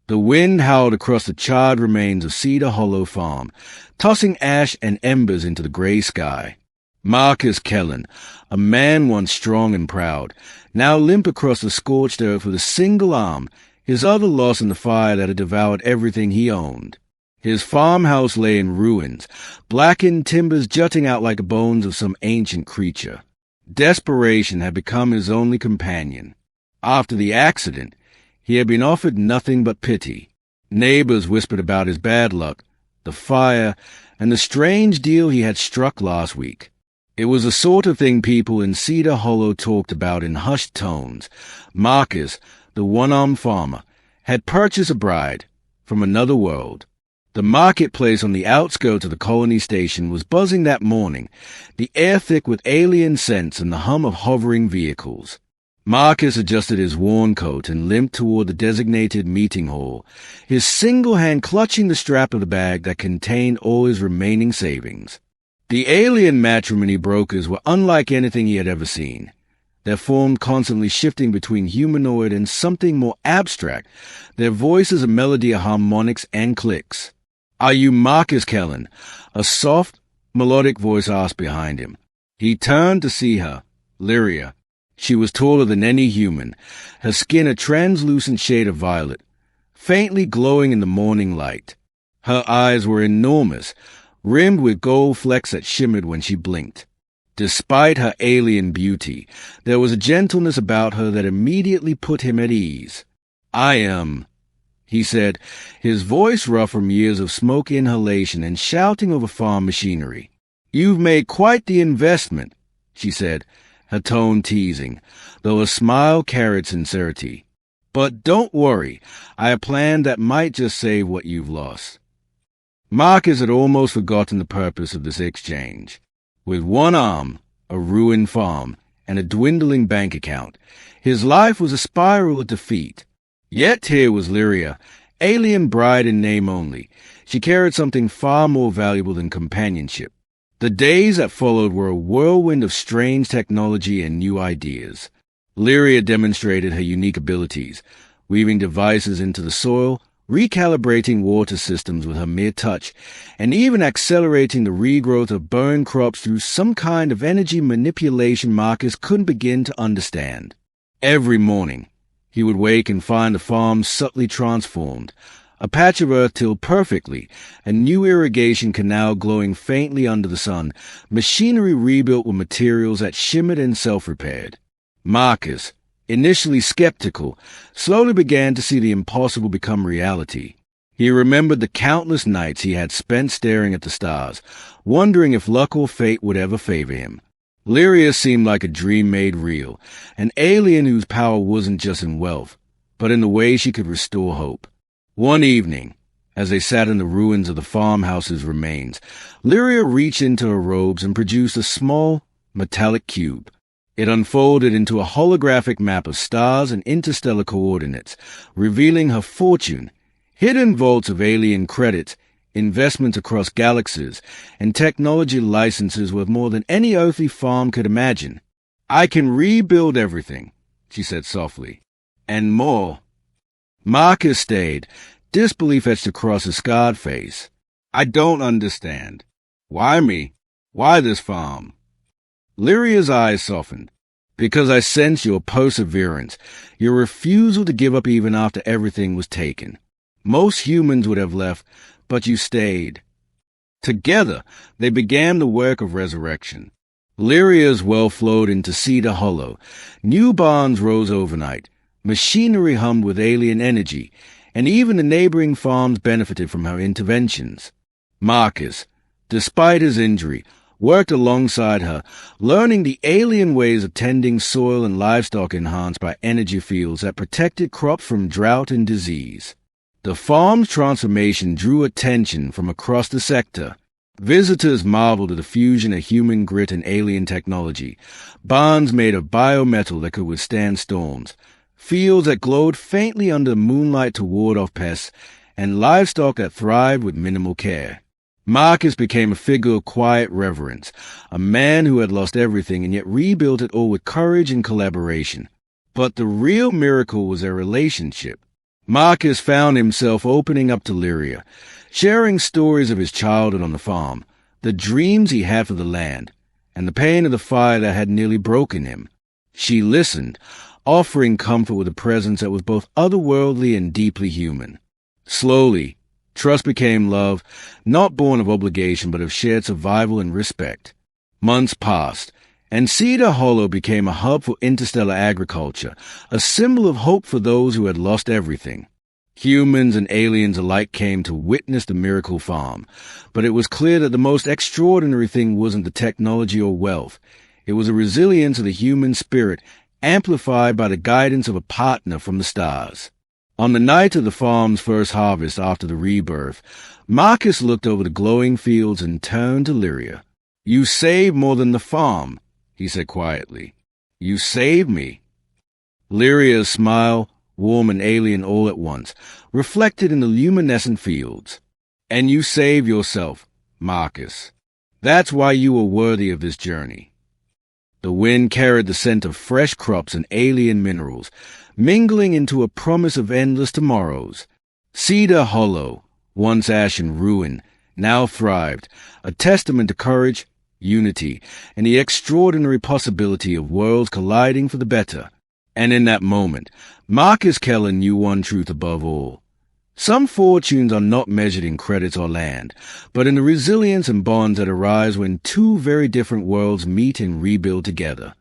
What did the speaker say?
The wind howled across the charred remains of Cedar Hollow Farm, tossing ash and embers into the gray sky. Marcus Kellan, a man once strong and proud, now limp across the scorched earth with a single arm, his other lost in the fire that had devoured everything he owned. His farmhouse lay in ruins, blackened timbers jutting out like the bones of some ancient creature. Desperation had become his only companion. After the accident, he had been offered nothing but pity. Neighbors whispered about his bad luck, the fire, and the strange deal he had struck last week. It was the sort of thing people in Cedar Hollow talked about in hushed tones. Marcus, the one-armed farmer, had purchased a bride from another world. The marketplace on the outskirts of the colony station was buzzing that morning, the air thick with alien scents and the hum of hovering vehicles. Marcus adjusted his worn coat and limped toward the designated meeting hall, his single hand clutching the strap of the bag that contained all his remaining savings. The alien matrimony brokers were unlike anything he had ever seen. Their form constantly shifting between humanoid and something more abstract, their voices a melody of harmonics and clicks. "Are you Marcus Kellan?" a soft, melodic voice asked behind him. He turned to see her, Lyria. She was taller than any human, her skin a translucent shade of violet, faintly glowing in the morning light. Her eyes were enormous, rimmed with gold flecks that shimmered when she blinked. Despite her alien beauty, there was a gentleness about her that immediately put him at ease. "I am," he said, his voice rough from years of smoke inhalation and shouting over farm machinery. "You've made quite the investment," she said, her tone teasing, though a smile carried sincerity. "But don't worry, I have planned that might just save what you've lost." Marcus had almost forgotten the purpose of this exchange. With one arm, a ruined farm, and a dwindling bank account, his life was a spiral of defeat. Yet here was Lyria, alien bride in name only. She carried something far more valuable than companionship. The days that followed were a whirlwind of strange technology and new ideas. Lyria demonstrated her unique abilities, weaving devices into the soil, recalibrating water systems with her mere touch, and even accelerating the regrowth of burned crops through some kind of energy manipulation Marcus couldn't begin to understand. Every morning, he would wake and find the farm subtly transformed, a patch of earth tilled perfectly, a new irrigation canal glowing faintly under the sun, machinery rebuilt with materials that shimmered and self-repaired. Marcus, initially skeptical, slowly began to see the impossible become reality. He remembered the countless nights he had spent staring at the stars, wondering if luck or fate would ever favor him. Lyria seemed like a dream made real, an alien whose power wasn't just in wealth, but in the way she could restore hope. One evening, as they sat in the ruins of the farmhouse's remains, Lyria reached into her robes and produced a small, metallic cube. It unfolded into a holographic map of stars and interstellar coordinates, revealing her fortune, hidden vaults of alien credits, investments across galaxies, and technology licenses worth more than any earthly farm could imagine. "I can rebuild everything," she said softly. "And more." Marcus stayed, disbelief etched across his scarred face. "I don't understand. Why me? Why this farm?" Lyria's eyes softened. "Because I sense your perseverance, your refusal to give up even after everything was taken. Most humans would have left, but you stayed." Together, they began the work of resurrection. Lyria's well flowed into Cedar Hollow. New barns rose overnight. Machinery hummed with alien energy, and even the neighboring farms benefited from her interventions. Marcus, despite his injury, worked alongside her, learning the alien ways of tending soil and livestock enhanced by energy fields that protected crops from drought and disease. The farm's transformation drew attention from across the sector. Visitors marveled at the fusion of human grit and alien technology, barns made of biometal that could withstand storms, fields that glowed faintly under moonlight to ward off pests, and livestock that thrived with minimal care. Marcus became a figure of quiet reverence, a man who had lost everything and yet rebuilt it all with courage and collaboration. But the real miracle was their relationship. Marcus found himself opening up to Lyria, sharing stories of his childhood on the farm, the dreams he had for the land, and the pain of the fire that had nearly broken him. She listened, offering comfort with a presence that was both otherworldly and deeply human. Slowly, trust became love, not born of obligation but of shared survival and respect. Months passed, and Cedar Hollow became a hub for interstellar agriculture, a symbol of hope for those who had lost everything. Humans and aliens alike came to witness the miracle farm, but it was clear that the most extraordinary thing wasn't the technology or wealth. It was a resilience of the human spirit, amplified by the guidance of a partner from the stars. On the night of the farm's first harvest after the rebirth, Marcus looked over the glowing fields and turned to Lyria. "You saved more than the farm," he said quietly. "You saved me." Lyria's smile, warm and alien all at once, reflected in the luminescent fields. "And you saved yourself, Marcus. That's why you were worthy of this journey." The wind carried the scent of fresh crops and alien minerals, mingling into a promise of endless tomorrows. Cedar Hollow, once ash and ruin, now thrived, a testament to courage, unity, and the extraordinary possibility of worlds colliding for the better. And in that moment, Marcus Kellan knew one truth above all. Some fortunes are not measured in credits or land, but in the resilience and bonds that arise when two very different worlds meet and rebuild together.